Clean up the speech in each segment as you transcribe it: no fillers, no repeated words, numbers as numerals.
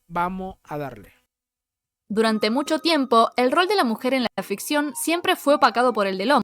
Vamos a darle. Durante mucho tiempo, el rol de la mujer en la ficción siempre fue opacado por el del hombre.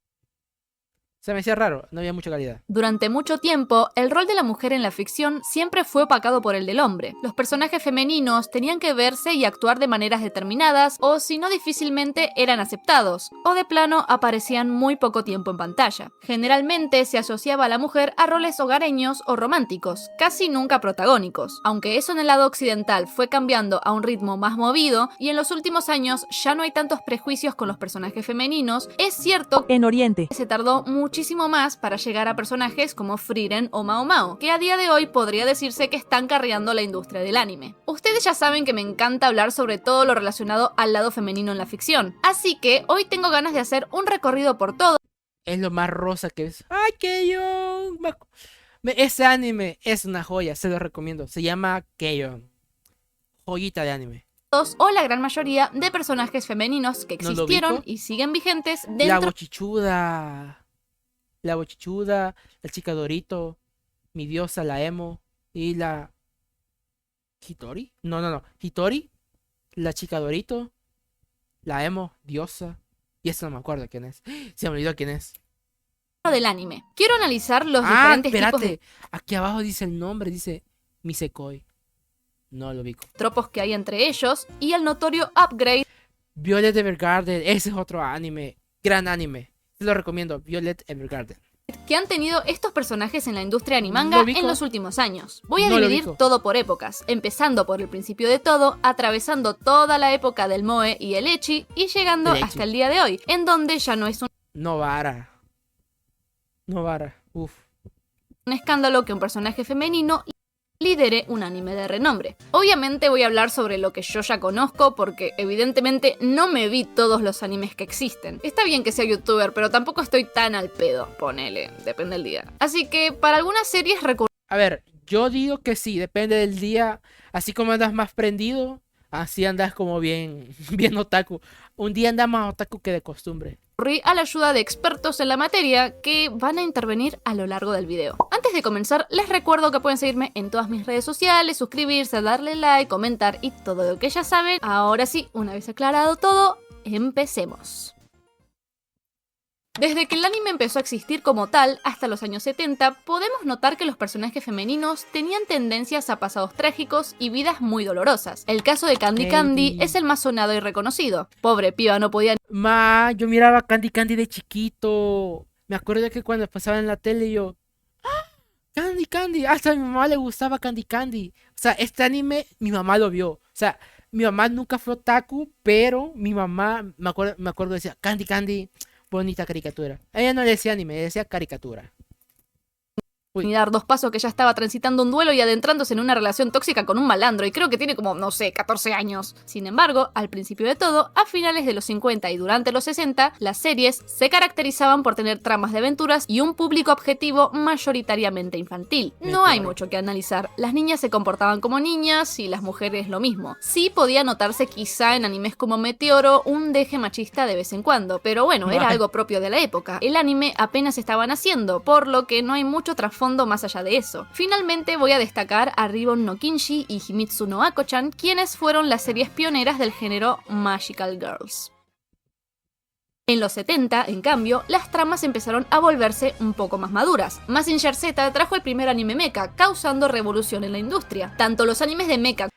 Se me hacía raro, no había mucha calidad. Durante mucho tiempo, el rol de la mujer en la ficción siempre fue opacado por el del hombre. Los personajes femeninos tenían que verse y actuar de maneras determinadas, o si no difícilmente eran aceptados, o de plano aparecían muy poco tiempo en pantalla. Generalmente se asociaba a la mujer a roles hogareños o románticos, casi nunca protagónicos. Aunque eso en el lado occidental fue cambiando a un ritmo más movido, y en los últimos años ya no hay tantos prejuicios con los personajes femeninos, es cierto que En Oriente. se tardó muchísimo más para llegar a personajes como Frieren o Mao Mao, que a día de hoy podría decirse que están carreando la industria del anime. Ustedes ya saben que me encanta hablar sobre todo lo relacionado al lado femenino en la ficción, así que hoy tengo ganas de hacer un recorrido por todo. Es lo más rosa que es. ¡Ay, Keion! Ese anime es una joya, se lo recomiendo. Se llama Keion. Joyita de anime. O la gran mayoría de personajes femeninos que ¿No lo existieron ubico? y siguen vigentes La dentro bochichuda. La bochichuda, la chica Dorito, mi diosa, la emo. Y la... ¿Hitori? No. Hitori, la chica Dorito, la emo, diosa. Y eso no me acuerdo quién es. Se me olvidó quién es. del anime. Quiero analizar los Ah, diferentes tipos de espérate. Aquí abajo dice el nombre, dice Misekoi. No lo ubico. tropos que hay entre ellos y el notorio upgrade Violet Evergarden, ese es otro anime. Gran anime. Te lo recomiendo, Violet Evergarden. que han tenido estos personajes en la industria Lo animanga ubico. en los últimos años. Voy a No lo dividir ubico. todo por épocas, empezando por el principio de todo, atravesando toda la época del moe y el ecchi y llegando El ecchi. hasta el día de hoy, en donde ya no es un Novara. Uf. escándalo que un personaje femenino lidere un anime de renombre. Obviamente voy a hablar sobre lo que yo ya conozco porque evidentemente no me vi todos los animes que existen. Está bien que sea youtuber, pero tampoco estoy tan al pedo, ponele, depende del día. Así que para algunas series A ver, yo digo que sí, depende del día. Así como andas más prendido, así andas como bien, bien otaku. Un día andas más otaku que de costumbre. recurrí a la ayuda de expertos en la materia que van a intervenir a lo largo del video. Antes de comenzar, les recuerdo que pueden seguirme en todas mis redes sociales, suscribirse, darle like, comentar y todo lo que ya saben. Ahora sí, una vez aclarado todo, empecemos. Desde que el anime empezó a existir como tal, hasta los años 70, podemos notar que los personajes femeninos tenían tendencias a pasados trágicos y vidas muy dolorosas. El caso de Candy Candy es el más sonado y reconocido. Pobre piba, no podía Yo miraba Candy Candy de chiquito. Me acuerdo que cuando pasaba en la tele yo... ¡Ah! Candy Candy. Hasta a mi mamá le gustaba Candy Candy. O sea, este anime mi mamá lo vio. O sea, mi mamá nunca fue otaku, pero mi mamá, me acuerdo decía, Candy Candy, bonita caricatura. A ella no le decía anime, le decía caricatura. ni dar dos pasos que ya estaba transitando un duelo y adentrándose en una relación tóxica con un malandro y creo que tiene como, no sé, 14 años. Sin embargo, al principio de todo, a finales de los 50 y durante los 60, las series se caracterizaban por tener tramas de aventuras y un público objetivo mayoritariamente infantil. No hay mucho que analizar, las niñas se comportaban como niñas y las mujeres lo mismo. Sí podía notarse quizá en animes como Meteoro un deje machista de vez en cuando, pero bueno, era algo propio de la época. El anime apenas estaba naciendo, por lo que no hay mucho trasfondo más allá de eso. Finalmente voy a destacar a Ribbon no Kinshi y Himitsu no Ako-chan, quienes fueron las series pioneras del género Magical Girls. En los 70, en cambio, las tramas empezaron a volverse un poco más maduras. Mazinger Z trajo el primer anime mecha, causando revolución en la industria. Tanto los animes de mecha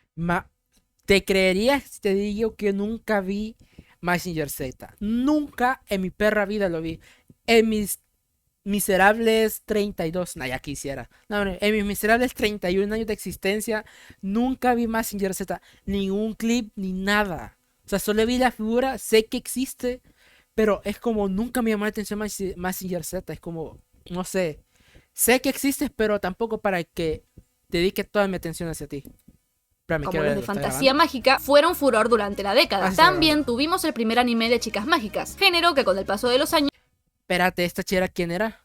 ¿Te creerías si te digo que nunca vi Mazinger Z? Nunca en mi perra vida lo vi. En mis miserables 32, ya quisiera. No, hombre, en mis miserables 31 años de existencia, nunca vi Mazinger Z. Ni un clip, ni nada. O sea, solo vi la figura, sé que existe, pero es como nunca me llamó la atención Mazinger Z. Es como, no sé. Sé que existes, pero tampoco para que dedique toda mi atención hacia ti. Espérame, como los de fantasía mágica, fueron furor durante la década. También tuvimos el primer anime de chicas mágicas, género que con el paso de los años... Espérate, ¿esta chera quién era?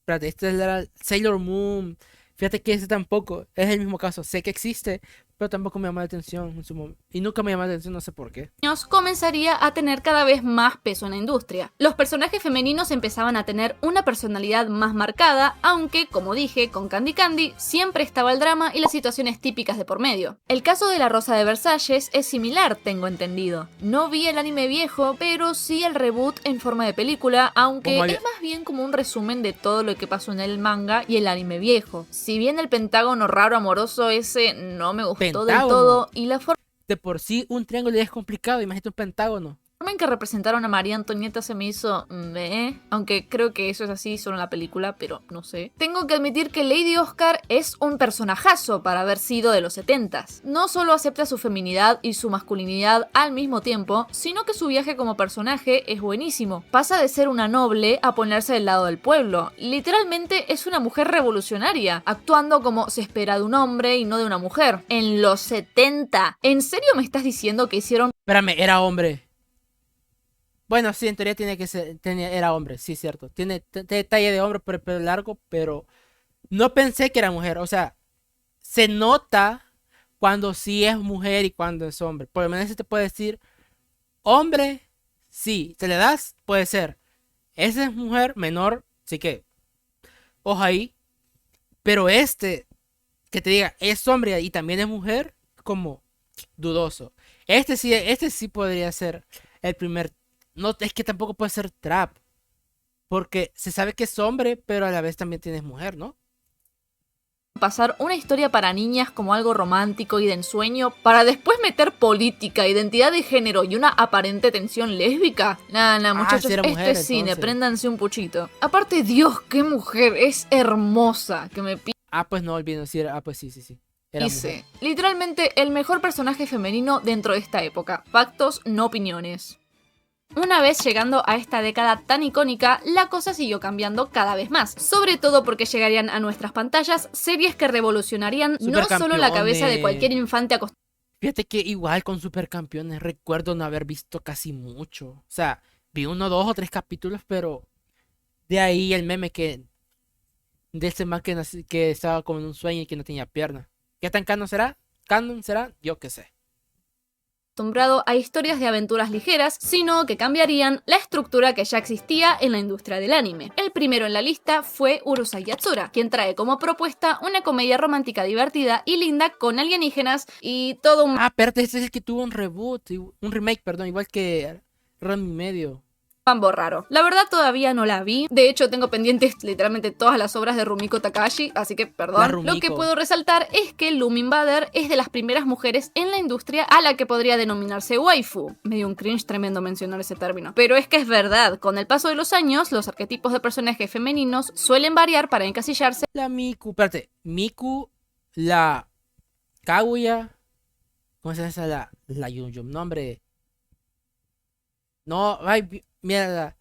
Espérate, esta era Sailor Moon. Fíjate que ese tampoco es el mismo caso. Sé que existe, pero tampoco me llamó la atención en su momento. Y nunca me llamó la atención, no sé por qué. Comenzaría a tener cada vez más peso en la industria. Los personajes femeninos empezaban a tener una personalidad más marcada, aunque, como dije, con Candy Candy siempre estaba el drama y las situaciones típicas de por medio. El caso de La Rosa de Versalles es similar, tengo entendido. No vi el anime viejo, pero sí el reboot en forma de película, aunque es más bien como un resumen de todo lo que pasó en el manga y el anime viejo. Si bien el pentágono raro amoroso ese no me gustó del todo, y la forma de por sí un triángulo ya es complicado, imagínate un pentágono. La forma en que representaron a María Antonieta se me hizo aunque creo que eso es así solo en la película, pero no sé. Tengo que admitir que Lady Oscar es un personajazo para haber sido de los 70s. No solo acepta su feminidad y su masculinidad al mismo tiempo, sino que su viaje como personaje es buenísimo. Pasa de ser una noble a ponerse del lado del pueblo. Literalmente es una mujer revolucionaria, actuando como se espera de un hombre y no de una mujer. En los 70. ¿En serio me estás diciendo que hicieron... Espérame, era hombre. Bueno, sí, en teoría tiene que ser, era hombre, sí, cierto. Tiene detalle de hombre por el pelo largo, pero no pensé que era mujer. O sea, se nota cuando sí es mujer y cuando es hombre. Por lo menos se te puede decir, hombre, sí, te le das, puede ser. Esa es mujer menor, sí que, ojo ahí. Pero que te diga, es hombre y también es mujer, como dudoso. Este sí podría ser el primer. No, es que tampoco puede ser trap. Porque se sabe que es hombre, pero a la vez también tienes mujer, ¿no? Pasar una historia para niñas como algo romántico y de ensueño para después meter política, identidad de género y una aparente tensión lésbica. Nah, muchachos, si esto es cine, préndanse un puchito. Aparte, Dios, qué mujer, es hermosa, que me pues no olvido decir, pues sí. Dice, literalmente el mejor personaje femenino dentro de esta época. Factos, no opiniones. Una vez llegando a esta década tan icónica, la cosa siguió cambiando cada vez más, sobre todo porque llegarían a nuestras pantallas series que revolucionarían no solo la cabeza de cualquier infante acostumbrado. Fíjate que igual con Supercampeones recuerdo no haber visto casi mucho. O sea, vi 1, 2 o 3 capítulos, pero de ahí el meme de ese man que estaba como en un sueño y que no tenía pierna. ¿Qué tan canon será? ¿Canon será? Yo qué sé. Acostumbrado a historias de aventuras ligeras, sino que cambiarían la estructura que ya existía en la industria del anime. El primero en la lista fue Urusei Yatsura, quien trae como propuesta una comedia romántica divertida y linda con alienígenas y todo un... Espérate, ese es el que tuvo un reboot, un remake, perdón, igual que Ranma y medio. Mambo raro. La verdad todavía no la vi. De hecho, tengo pendientes literalmente todas las obras de Rumiko Takahashi, así que perdón. Lo que puedo resaltar es que Lumi Invader es de las primeras mujeres en la industria a la que podría denominarse waifu. Me dio un cringe tremendo mencionar ese término. Pero es que es verdad, con el paso de los años, los arquetipos de personajes femeninos suelen variar para encasillarse. La Miku, espérate, Miku, la Kaguya, ¿cómo se llama la Yum? Nombre. No, ay, mierda.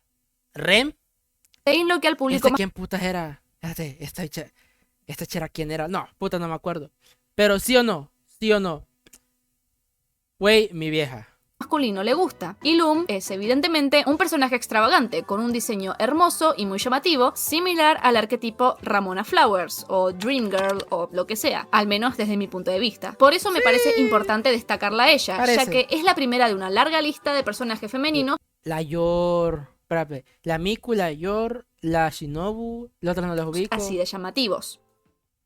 Rem. En lo que al público ¿Quién putas era? Espérate, esta chera quién era. No, puta, no me acuerdo. Pero sí o no. Güey, mi vieja. Masculino le gusta. Y Lum es evidentemente un personaje extravagante, con un diseño hermoso y muy llamativo, similar al arquetipo Ramona Flowers, o Dream Girl, o lo que sea, al menos desde mi punto de vista. Por eso me parece importante destacarla a ella, ya que es la primera de una larga lista de personajes femeninos. La Yor, espérate, la Miku, la Yor, la Shinobu, la otra no los ubico. Así de llamativos.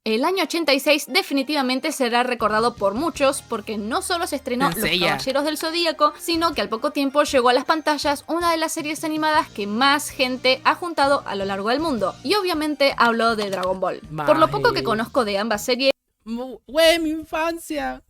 El año 86 definitivamente será recordado por muchos porque no solo se estrenó Los Caballeros del Zodíaco, sino que al poco tiempo llegó a las pantallas una de las series animadas que más gente ha juntado a lo largo del mundo. Y obviamente hablo de Dragon Ball. Por lo poco que conozco de ambas series, ¡güey, mi infancia!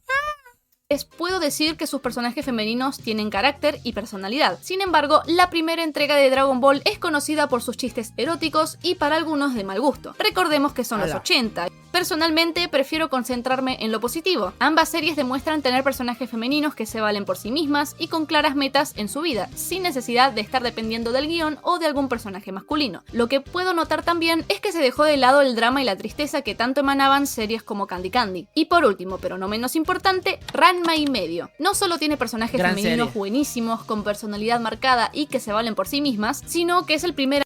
puedo decir que sus personajes femeninos tienen carácter y personalidad. Sin embargo, la primera entrega de Dragon Ball es conocida por sus chistes eróticos y para algunos de mal gusto. Recordemos que son los 80. Personalmente, prefiero concentrarme en lo positivo. Ambas series demuestran tener personajes femeninos que se valen por sí mismas y con claras metas en su vida, sin necesidad de estar dependiendo del guión o de algún personaje masculino. Lo que puedo notar también es que se dejó de lado el drama y la tristeza que tanto emanaban series como Candy Candy. Y por último, pero no menos importante, Ranma y medio. No solo tiene personajes femeninos buenísimos, con personalidad marcada y que se valen por sí mismas, sino que es el primer...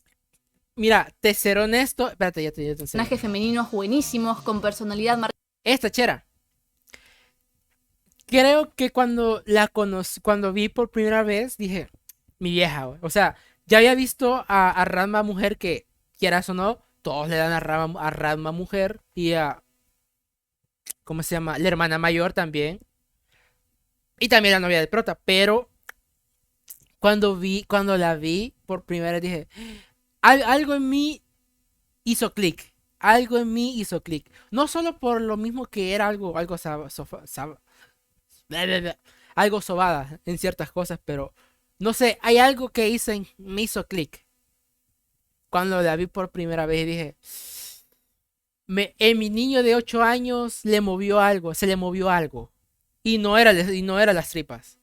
Mira, te seré honesto. Espérate, ya te enseño. Personajes femeninos buenísimos, con personalidad marcada. Esta chera. creo que cuando la conocí, cuando vi por primera vez, dije, mi vieja, güey. O sea, ya había visto a Ranma mujer que, quieras o no, todos le dan a Ranma mujer y a, ¿cómo se llama? La hermana mayor también. Y también la novia del prota. Pero cuando la vi por primera vez dije, algo en mí hizo clic. Algo en mí hizo clic. No solo por lo mismo que era bla, bla, bla, algo sobada en ciertas cosas, pero no sé, hay algo que me hizo clic. Cuando la vi por primera vez dije, en mi niño de 8 años le movió algo, se le movió algo. Y no era las tripas.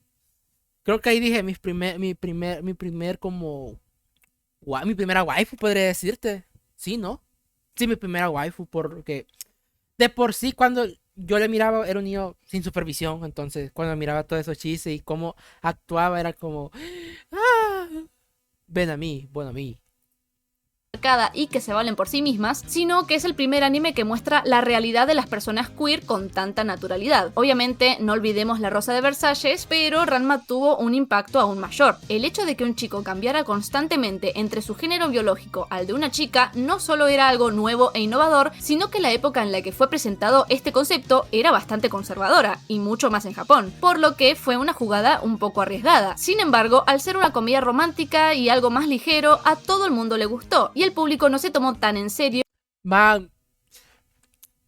Creo que ahí dije mi primer como, mi primera waifu, podría decirte. Sí, ¿no? Sí, mi primera waifu, porque de por sí cuando yo le miraba era un niño sin supervisión, entonces cuando miraba todos esos chistes y cómo actuaba era como, ah, ven a mí, bueno a mí. Y que se valen por sí mismas, sino que es el primer anime que muestra la realidad de las personas queer con tanta naturalidad. Obviamente, no olvidemos La Rosa de Versalles, pero Ranma tuvo un impacto aún mayor. El hecho de que un chico cambiara constantemente entre su género biológico al de una chica no solo era algo nuevo e innovador, sino que la época en la que fue presentado este concepto era bastante conservadora, y mucho más en Japón, por lo que fue una jugada un poco arriesgada. Sin embargo, al ser una comedia romántica y algo más ligero, a todo el mundo le gustó, y el público no se tomó tan en serio. Man,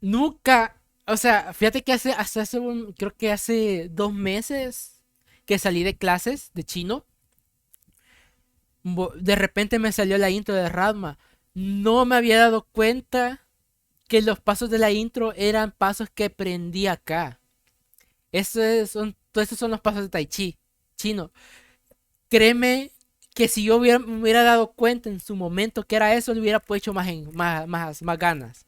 nunca, o sea, fíjate que creo que hace 2 meses que salí de clases de chino, de repente me salió la intro de Radma. No me había dado cuenta que los pasos de la intro eran pasos que aprendí acá. Todos esos son los pasos de Tai Chi, chino. Créeme que si me hubiera dado cuenta en su momento que era eso, le hubiera puesto más ganas.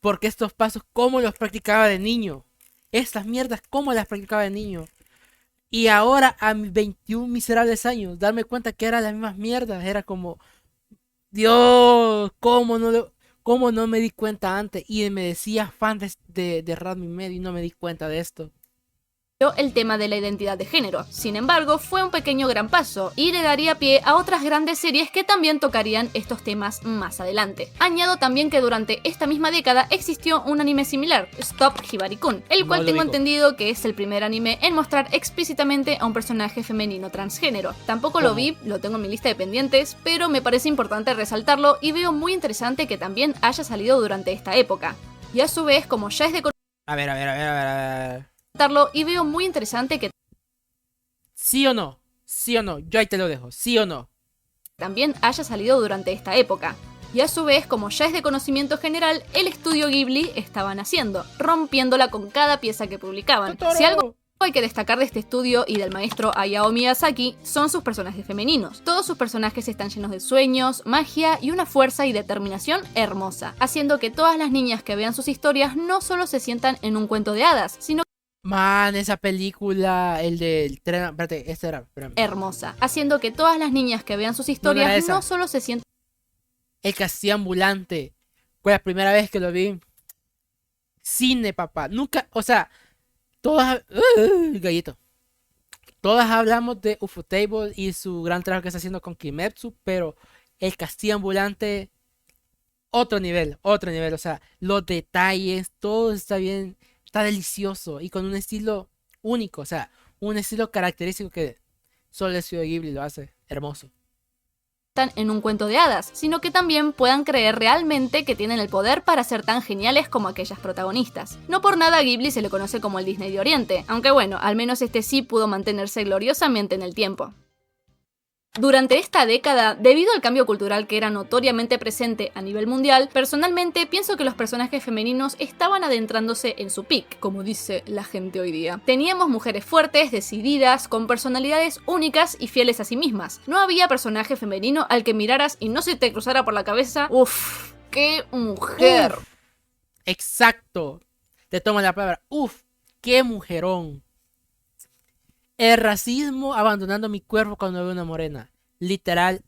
Porque estos pasos, ¿cómo los practicaba de niño? Estas mierdas, ¿cómo las practicaba de niño? Y ahora, a mis 21 miserables años, darme cuenta que eran las mismas mierdas, era como, Dios, cómo no me di cuenta antes? Y me decía fan de Radmi Medio y no me di cuenta de esto. El tema de la identidad de género. Sin embargo, fue un pequeño gran paso y le daría pie a otras grandes series que también tocarían estos temas más adelante. Añado también que durante esta misma década existió un anime similar, Stop Hibari-kun, el cual tengo entendido que es el primer anime en mostrar explícitamente a un personaje femenino transgénero. Tampoco lo vi, lo tengo en mi lista de pendientes, pero me parece importante resaltarlo y veo muy interesante que también haya salido durante esta época. Y a su vez, como ya es de A ver. y veo muy interesante que ¿Sí o no? ¿Sí o no? Yo ahí te lo dejo. ¿Sí o no? también haya salido durante esta época. Y a su vez, como ya es de conocimiento general, el estudio Ghibli estaba naciendo, rompiéndola con cada pieza que publicaban. ¡Totoro! Si algo hay que destacar de este estudio y del maestro Hayao Miyazaki son sus personajes femeninos. Todos sus personajes están llenos de sueños, magia y una fuerza y determinación hermosa, haciendo que todas las niñas que vean sus historias no solo se sientan en un cuento de hadas, sino Man, esa película, el del tren. Espérate, este era. Espérame. hermosa, haciendo que todas las niñas que vean sus historias no solo se sientan El castillo ambulante. Fue la primera vez que lo vi. Cine, papá. Nunca, o sea, todas. Gallito. Todas hablamos de Ufotable y su gran trabajo que está haciendo con Kimetsu, pero el castillo ambulante, otro nivel. O sea, los detalles, todo está bien, está delicioso y con un estilo único, o sea, un estilo característico que solo el estudio Ghibli lo hace hermoso. en un cuento de hadas, sino que también puedan creer realmente que tienen el poder para ser tan geniales como aquellas protagonistas. No por nada a Ghibli se le conoce como el Disney de Oriente, aunque bueno, al menos este sí pudo mantenerse gloriosamente en el tiempo. Durante esta década, debido al cambio cultural que era notoriamente presente a nivel mundial, personalmente pienso que los personajes femeninos estaban adentrándose en su peak, como dice la gente hoy día. Teníamos mujeres fuertes, decididas, con personalidades únicas y fieles a sí mismas. No había personaje femenino al que miraras y no se te cruzara por la cabeza, ¡uff! ¡Qué mujer! Uf, exacto. Te tomo la palabra. Uf, qué mujerón. El racismo abandonando mi cuerpo cuando veo una morena. Literal.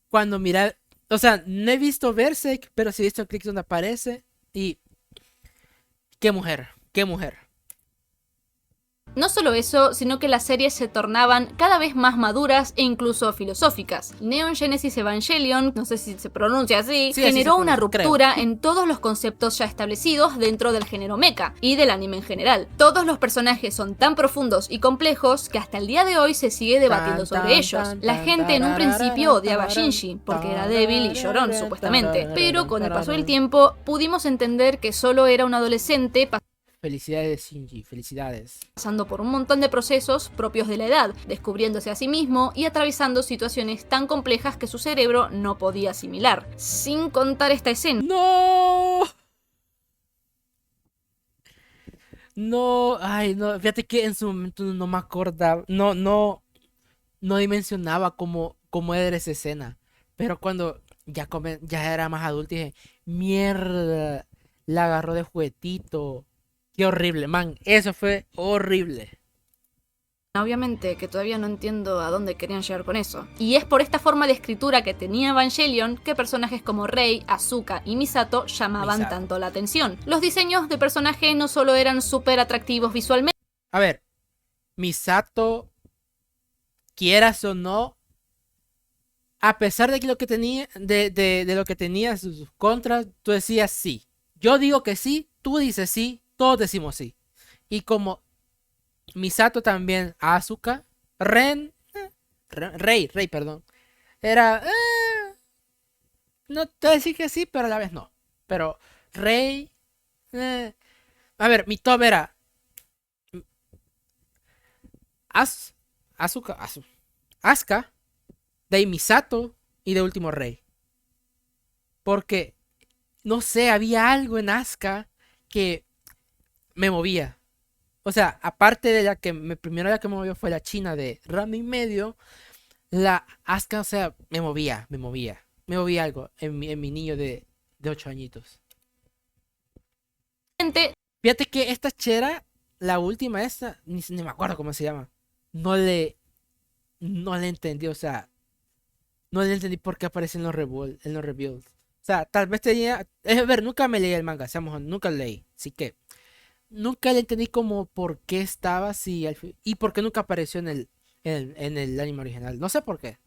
Cuando mira. O sea, no he visto Berserk, pero sí he visto clics donde aparece. Y. Qué mujer. Qué mujer. No solo eso, sino que las series se tornaban cada vez más maduras e incluso filosóficas. Neon Genesis Evangelion, no sé si se pronuncia así, Sí, así generó se una pronuncia, creo. ruptura en todos los conceptos ya establecidos dentro del género mecha y del anime en general. Todos los personajes son tan profundos y complejos que hasta el día de hoy se sigue debatiendo sobre ellos. La gente en un principio odiaba a Shinji porque era débil y llorón supuestamente, pero con el paso del tiempo pudimos entender que solo era un adolescente Felicidades, Shinji, felicidades. pasando por un montón de procesos propios de la edad, descubriéndose a sí mismo y atravesando situaciones tan complejas que su cerebro no podía asimilar. Sin contar esta escena. ¡No! No, ay, no, fíjate que en su momento no me acordaba, no dimensionaba cómo era esa escena. Pero cuando ya era más adulto dije, mierda, la agarró de juguetito. Qué horrible, man, eso fue horrible. Obviamente que todavía no entiendo a dónde querían llegar con eso. Y es por esta forma de escritura que tenía Evangelion que personajes como Rei, Asuka y Misato llamaban Misato. tanto la atención. Los diseños de personaje no solo eran súper atractivos visualmente, A ver, Misato, quieras o no, a pesar de que lo que tenía, de lo que tenía sus contras, tú decías sí. Yo digo que sí, tú dices sí, todos decimos sí. Y como Misato también, Asuka, Rey, perdón. Era, no te voy a decir que sí, pero a la vez no. Pero Rey, eh. A ver, mi top era As, Asuka, de Misato y de último Rey. Porque, no sé, había algo en Asuka que me movía. O sea, aparte de primero la que me movió fue la china de Ranma y medio, la Asuka, o sea, me movía algo en mi niño de 8 añitos. Fíjate que esta chera, la última esta, ni me acuerdo cómo se llama, no le, no le entendí, o sea, no le entendí por qué aparece en los rebuilds. O sea, tal vez tenía, es a ver, nunca me leí el manga, seamos, nunca lo leí, así que nunca le entendí como por qué estaba así y por qué nunca apareció en el anime original. No sé por qué.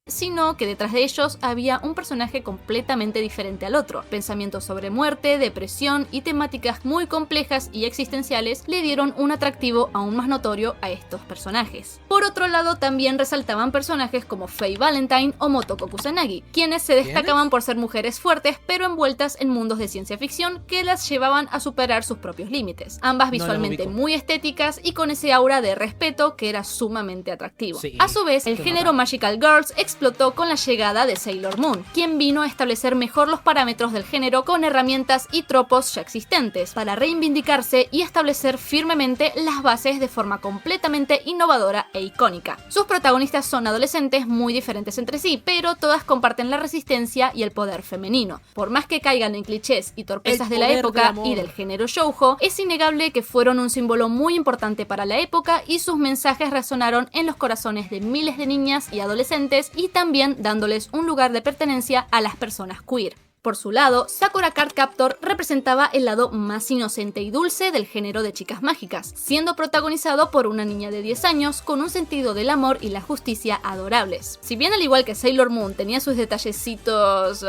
sino que detrás de ellos había un personaje completamente diferente al otro. Pensamientos sobre muerte, depresión y temáticas muy complejas y existenciales le dieron un atractivo aún más notorio a estos personajes. Por otro lado, también resaltaban personajes como Faye Valentine o Motoko Kusanagi, quienes se destacaban por ser mujeres fuertes pero envueltas en mundos de ciencia ficción que las llevaban a superar sus propios límites. Ambas visualmente muy estéticas y con ese aura de respeto que era sumamente atractivo. Sí, a su vez, el género Magical Girls explotó con la llegada de Sailor Moon, quien vino a establecer mejor los parámetros del género con herramientas y tropos ya existentes, para reivindicarse y establecer firmemente las bases de forma completamente innovadora e icónica. Sus protagonistas son adolescentes muy diferentes entre sí, pero todas comparten la resistencia y el poder femenino. Por más que caigan en clichés y torpezas de la época y del género shoujo, es innegable que fueron un símbolo muy importante para la época y sus mensajes resonaron en los corazones de miles de niñas y adolescentes y también dándoles un lugar de pertenencia a las personas queer. Por su lado, Sakura Card Captor representaba el lado más inocente y dulce del género de chicas mágicas, siendo protagonizado por una niña de 10 años con un sentido del amor y la justicia adorables. Si bien al igual que Sailor Moon tenía sus detallecitos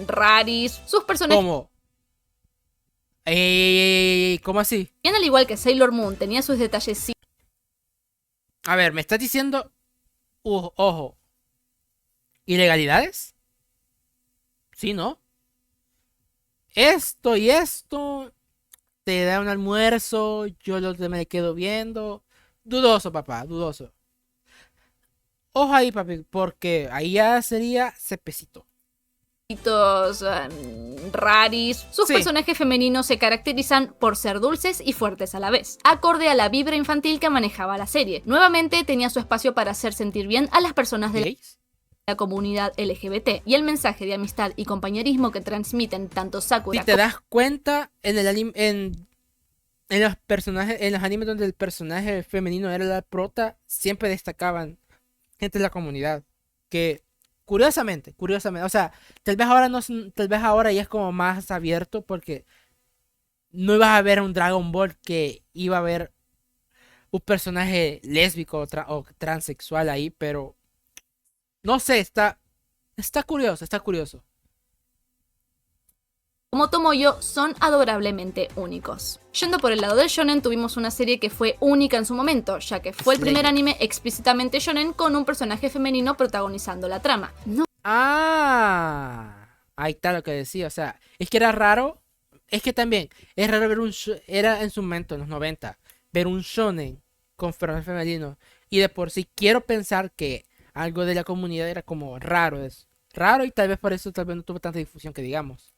raris, sus personajes... ¿Cómo? ¿Cómo así? Bien al igual que Sailor Moon tenía sus detallecitos... A ver, ¿me estás diciendo, ojo, ilegalidades? Sí, ¿no? Esto y esto te da un almuerzo, yo me quedo viendo. Dudoso, papá, dudoso. Ojo ahí, papi, porque ahí ya sería cepecito. raris. Sus personajes femeninos se caracterizan por ser dulces y fuertes a la vez, acorde a la vibra infantil que manejaba la serie. Nuevamente tenía su espacio para hacer sentir bien a las personas de la comunidad LGBT y el mensaje de amistad y compañerismo que transmiten tanto Sakura Si te das cuenta, en el anime, en los personajes, en los animes donde el personaje femenino era la prota, siempre destacaban gente de la comunidad. Que curiosamente, o sea, tal vez ahora ya es como más abierto porque no ibas a ver un Dragon Ball que iba a haber un personaje lésbico o transexual ahí, pero no sé, está curioso, está curioso. Como Tomoyo son adorablemente únicos. Yendo por el lado del shonen, tuvimos una serie que fue única en su momento, ya que fue el primer anime explícitamente shonen con un personaje femenino protagonizando la trama. No. Ahí está lo que decía, o sea, es que era raro, es que también es raro ver era en su momento, en los 90, ver un shonen con personaje femenino, y de por sí quiero pensar que algo de la comunidad era como raro, es raro y tal vez por eso tal vez no tuvo tanta difusión que digamos.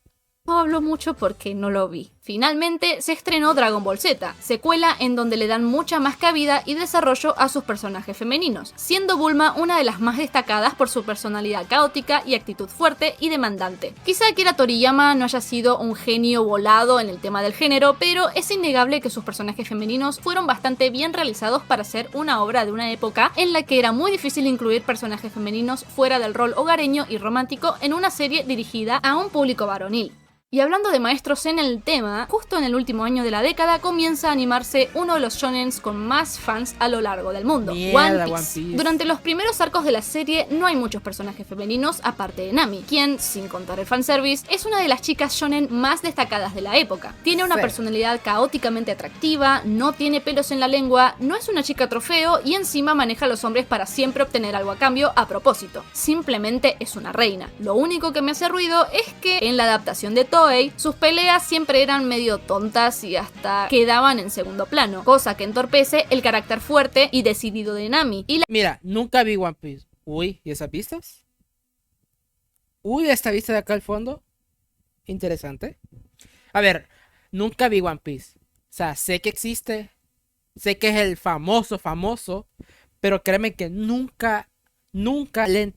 No hablo mucho porque no lo vi. Finalmente se estrenó Dragon Ball Z, secuela en donde le dan mucha más cabida y desarrollo a sus personajes femeninos, siendo Bulma una de las más destacadas por su personalidad caótica y actitud fuerte y demandante. Quizá Akira Toriyama no haya sido un genio volado en el tema del género, pero es innegable que sus personajes femeninos fueron bastante bien realizados para ser una obra de una época en la que era muy difícil incluir personajes femeninos fuera del rol hogareño y romántico en una serie dirigida a un público varonil. Y hablando de maestros en el tema, justo en el último año de la década comienza a animarse uno de los shonens con más fans a lo largo del mundo, Mierda, One Piece. Durante los primeros arcos de la serie no hay muchos personajes femeninos aparte de Nami, quien, sin contar el fanservice, es una de las chicas shonen más destacadas de la época. Tiene una personalidad caóticamente atractiva, no tiene pelos en la lengua, no es una chica trofeo y encima maneja a los hombres para siempre obtener algo a cambio a propósito. Simplemente es una reina. Lo único que me hace ruido es que en la adaptación de Toei, sus peleas siempre eran medio tontas y hasta quedaban en segundo plano, cosa que entorpece el carácter fuerte y decidido de Nami. Mira, nunca vi One Piece. Uy, ¿y esas vistas? Uy, esta vista de acá al fondo. Interesante. A ver, nunca vi One Piece. O sea, sé que existe. Sé que es el famoso. Pero créeme que nunca le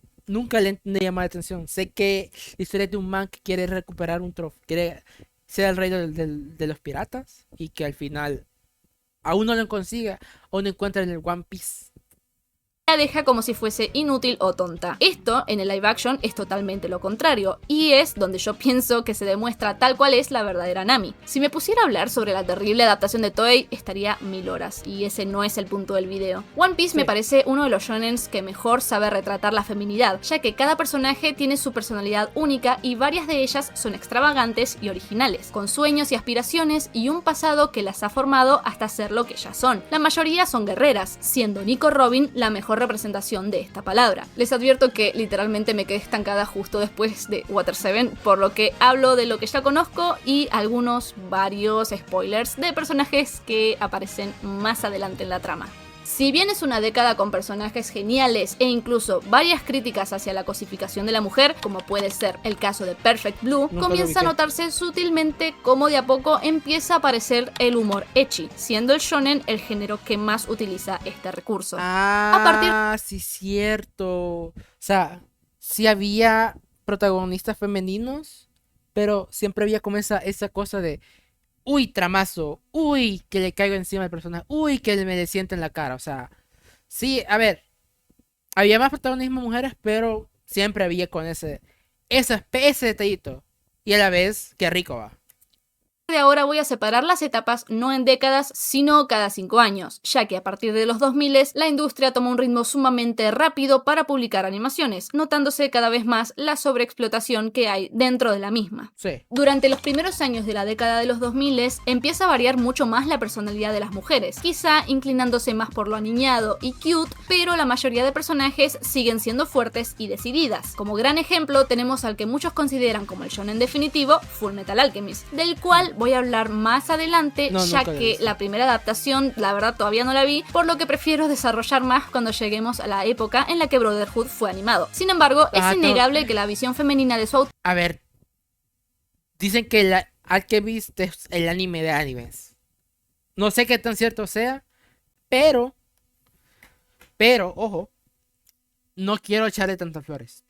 llama la atención. Sé que la historia es de un man que quiere recuperar un trofeo. Quiere ser el rey de los piratas. Y que al final aún no lo consiga. O no encuentra en el One Piece. La deja como si fuese inútil o tonta. Esto, en el live action, es totalmente lo contrario, y es donde yo pienso que se demuestra tal cual es la verdadera Nami. Si me pusiera a hablar sobre la terrible adaptación de Toei, estaría 1000 horas, y ese no es el punto del video. One Piece me parece uno de los shonens que mejor sabe retratar la feminidad, ya que cada personaje tiene su personalidad única y varias de ellas son extravagantes y originales, con sueños y aspiraciones y un pasado que las ha formado hasta ser lo que ellas son. La mayoría son guerreras, siendo Nico Robin la mejor representación de esta palabra. Les advierto que literalmente me quedé estancada justo después de Water 7, por lo que hablo de lo que ya conozco y varios spoilers de personajes que aparecen más adelante en la trama. Si bien es una década con personajes geniales e incluso varias críticas hacia la cosificación de la mujer, como puede ser el caso de Perfect Blue, comienza a notarse sutilmente cómo de a poco empieza a aparecer el humor ecchi, siendo el shonen el género que más utiliza este recurso. Sí, cierto. O sea, sí había protagonistas femeninos, pero siempre había como esa cosa de uy, tramazo, uy, que le caigo encima al personaje, uy, que me le siento en la cara, o sea, sí, a ver, había más protagonismo mujeres, pero siempre había con ese detallito, y a la vez, qué rico va. De ahora voy a separar las etapas no en décadas, sino cada 5 años, ya que a partir de los 2000 la industria tomó un ritmo sumamente rápido para publicar animaciones, notándose cada vez más la sobreexplotación que hay dentro de la misma. Sí. Durante los primeros años de la década de los 2000 empieza a variar mucho más la personalidad de las mujeres, quizá inclinándose más por lo aniñado y cute, pero la mayoría de personajes siguen siendo fuertes y decididas. Como gran ejemplo tenemos al que muchos consideran como el shonen definitivo, Fullmetal Alchemist, del cual voy a hablar más adelante, ya que la primera adaptación, la verdad, todavía no la vi, por lo que prefiero desarrollar más cuando lleguemos a la época en la que Brotherhood fue animado. Sin embargo, es innegable que la visión femenina de su autor... A ver, dicen que Alchemist es el anime de animes. No sé qué tan cierto sea, pero, ojo, no quiero echarle tantas flores.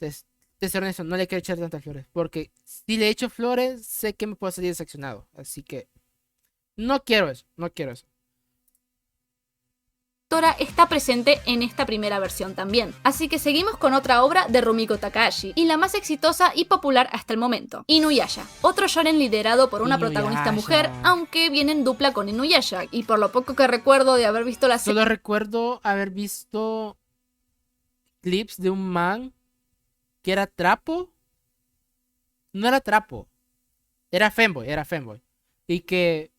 De ser honesto, no le quiero echar tantas flores, porque si le echo flores, sé que me puedo salir decepcionado, así que no quiero eso. autora está presente en esta primera versión también. Así que seguimos con otra obra de Rumiko Takahashi, y la más exitosa y popular hasta el momento, Inuyasha, otro shonen liderado por una protagonista mujer, aunque viene en dupla con Inuyasha, y por lo poco que recuerdo de haber visto la serie... Solo recuerdo haber visto clips de un man que era trapo. No era trapo, era femboy. Y que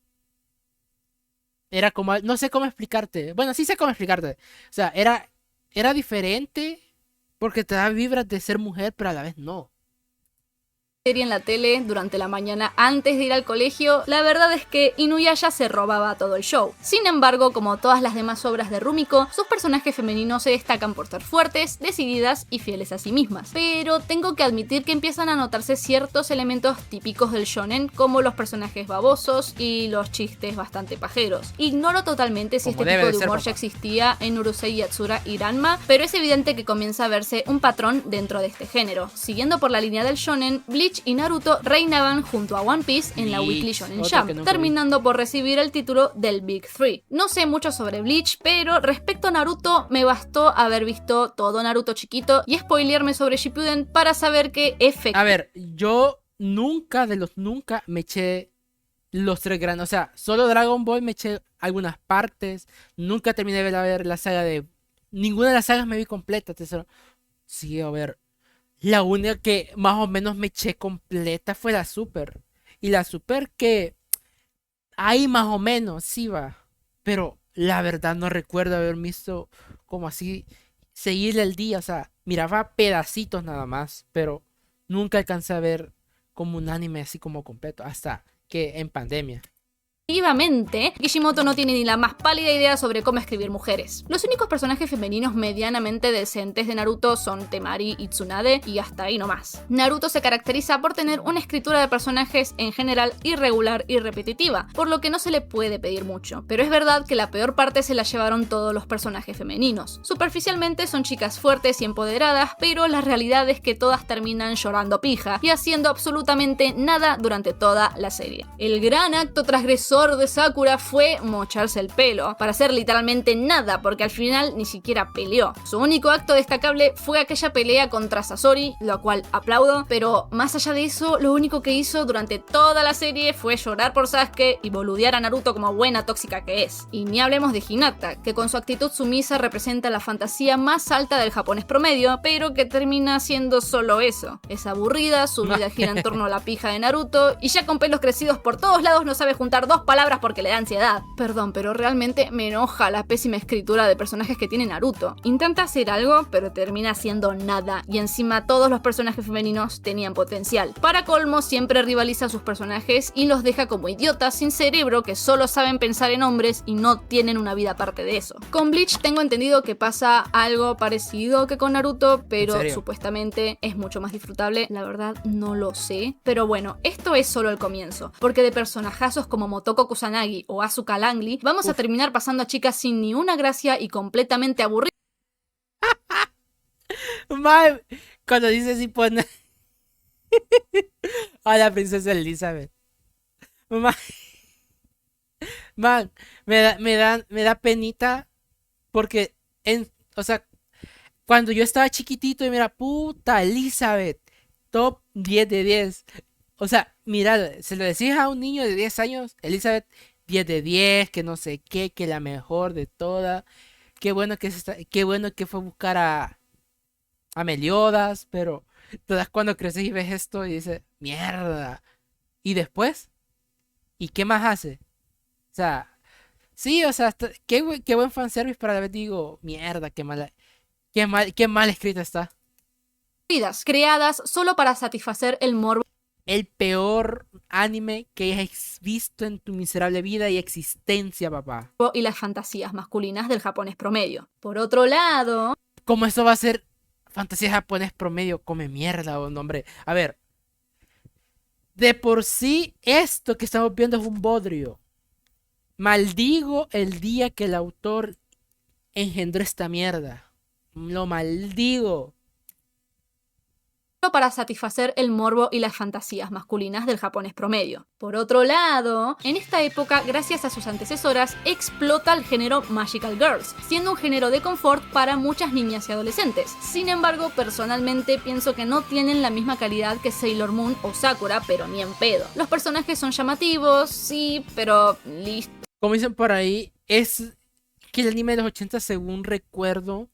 era como, no sé cómo explicarte. Bueno, sí sé cómo explicarte. O sea, era diferente porque te da vibras de ser mujer, pero a la vez no. En la tele durante la mañana antes de ir al colegio, la verdad es que Inuyasha se robaba todo el show. Sin embargo, como todas las demás obras de Rumiko, sus personajes femeninos se destacan por ser fuertes, decididas y fieles a sí mismas. Pero tengo que admitir que empiezan a notarse ciertos elementos típicos del shonen, como los personajes babosos y los chistes bastante pajeros. Ignoro totalmente si Como este debe tipo de de ser, humor papá. ya existía en Urusei Yatsura y Ranma, pero es evidente que comienza a verse un patrón dentro de este género. Siguiendo por la línea del shonen, Bleach y Naruto reinaban junto a One Piece en la Weekly Shonen otro que Jump, nunca vi. terminando por recibir el título del Big Three. No sé mucho sobre Bleach, pero respecto a Naruto me bastó haber visto todo Naruto chiquito y spoilearme sobre Shippuden para saber que A ver, yo nunca me eché los tres grandes. O sea, solo Dragon Ball me eché algunas partes. Nunca terminé de ver la saga de... Ninguna de las sagas me vi completa, tesoro. Sí, a ver. La única que más o menos me eché completa fue la Super. Y la Super que ahí más o menos sí va. Pero la verdad no recuerdo haber visto como así seguirle el día. O sea, miraba pedacitos nada más. Pero nunca alcancé a ver como un anime así como completo. Hasta que en pandemia. efectivamente, Kishimoto no tiene ni la más pálida idea sobre cómo escribir mujeres. Los únicos personajes femeninos medianamente decentes de Naruto son Temari y Tsunade, y hasta ahí nomás. Naruto se caracteriza por tener una escritura de personajes en general irregular y repetitiva, por lo que no se le puede pedir mucho. Pero es verdad que la peor parte se la llevaron todos los personajes femeninos. Superficialmente son chicas fuertes y empoderadas, pero la realidad es que todas terminan llorando pija y haciendo absolutamente nada durante toda la serie. El gran acto transgresor de Sakura fue mocharse el pelo, para hacer literalmente nada, porque al final ni siquiera peleó. Su único acto destacable fue aquella pelea contra Sasori, lo cual aplaudo, pero más allá de eso, lo único que hizo durante toda la serie fue llorar por Sasuke y boludear a Naruto como buena tóxica que es. Y ni hablemos de Hinata, que con su actitud sumisa representa la fantasía más alta del japonés promedio, pero que termina siendo solo eso. Es aburrida, su vida gira en torno a la pija de Naruto, y ya con pelos crecidos por todos lados no sabe juntar dos palabras porque le da ansiedad. Perdón, pero realmente me enoja la pésima escritura de personajes que tiene Naruto. Intenta hacer algo, pero termina haciendo nada, y encima todos los personajes femeninos tenían potencial. Para colmo, siempre rivaliza a sus personajes y los deja como idiotas sin cerebro que solo saben pensar en hombres y no tienen una vida aparte de eso. Con Bleach tengo entendido que pasa algo parecido que con Naruto, pero supuestamente es mucho más disfrutable. La verdad no lo sé, pero bueno, esto es solo el comienzo, porque de personajazos como Motoko Kusanagi o Asuka Langley vamos a terminar pasando a chicas sin ni una gracia y completamente aburridas. Man, cuando dice si pone a la princesa Elizabeth. Man, man, me da penita porque o sea, cuando yo estaba chiquitito y mira, puta Elizabeth, top 10 de 10. O sea, mira, se lo decís a un niño de 10 años, Elizabeth, 10 de 10, que no sé qué, que la mejor de todas. Qué bueno que fue a buscar a Meliodas, pero todas cuando creces y ves esto y dices, mierda. ¿Y después? ¿Y qué más hace? O sea, sí, o sea, qué buen fanservice, para la vez digo, mierda, qué mal escrita está. Creadas solo para satisfacer el morbo El peor anime que hayas visto en tu miserable vida y existencia, papá. y las fantasías masculinas del japonés promedio. Por otro lado, ¿Cómo eso va a ser fantasía japonés promedio? Come mierda, hombre. A ver, de por sí, esto que estamos viendo es un bodrio. Maldigo el día que el autor engendró esta mierda. Lo maldigo. para satisfacer el morbo y las fantasías masculinas del japonés promedio. Por otro lado, en esta época, gracias a sus antecesoras, explota el género Magical Girls, siendo un género de confort para muchas niñas y adolescentes. Sin embargo, personalmente pienso que no tienen la misma calidad que Sailor Moon o Sakura, pero ni en pedo. Los personajes son llamativos, sí, pero listo. Como dicen por ahí, es que el anime de los 80, según recuerdo,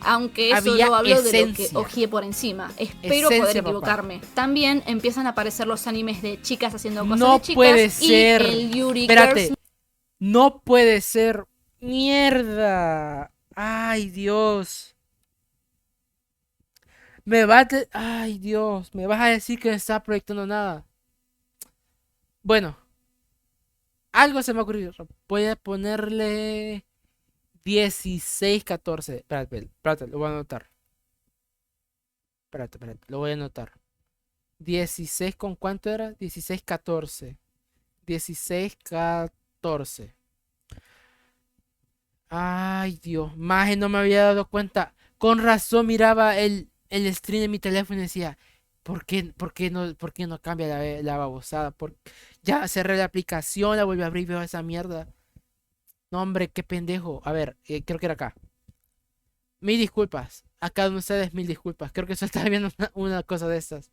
Aunque había solo hablo de lo que esencia. ojeé por encima. Espero Esencia, poder papá. equivocarme. También empiezan a aparecer los animes de chicas haciendo cosas No de chicas puede y ser. el Yuri Espérate. Girls. No puede ser. Mierda. Ay, Dios. Ay, Dios. Me vas a decir que no está proyectando nada. Bueno. Algo se me ocurrió. Voy a ponerle 16-14. Espérate, lo voy a anotar. Espérate, lo voy a anotar. 16 con cuánto era? 16-14. 16-14. Ay, Dios. Maje, no me había dado cuenta. Con razón miraba el stream de mi teléfono y decía, ¿por qué no cambia la babosada? Ya cerré la aplicación, la volví a abrir y veo esa mierda. No, hombre, qué pendejo. A ver, creo que era acá. Mil disculpas. A cada uno de ustedes, mil disculpas. Creo que solo estaba viendo una cosa de estas.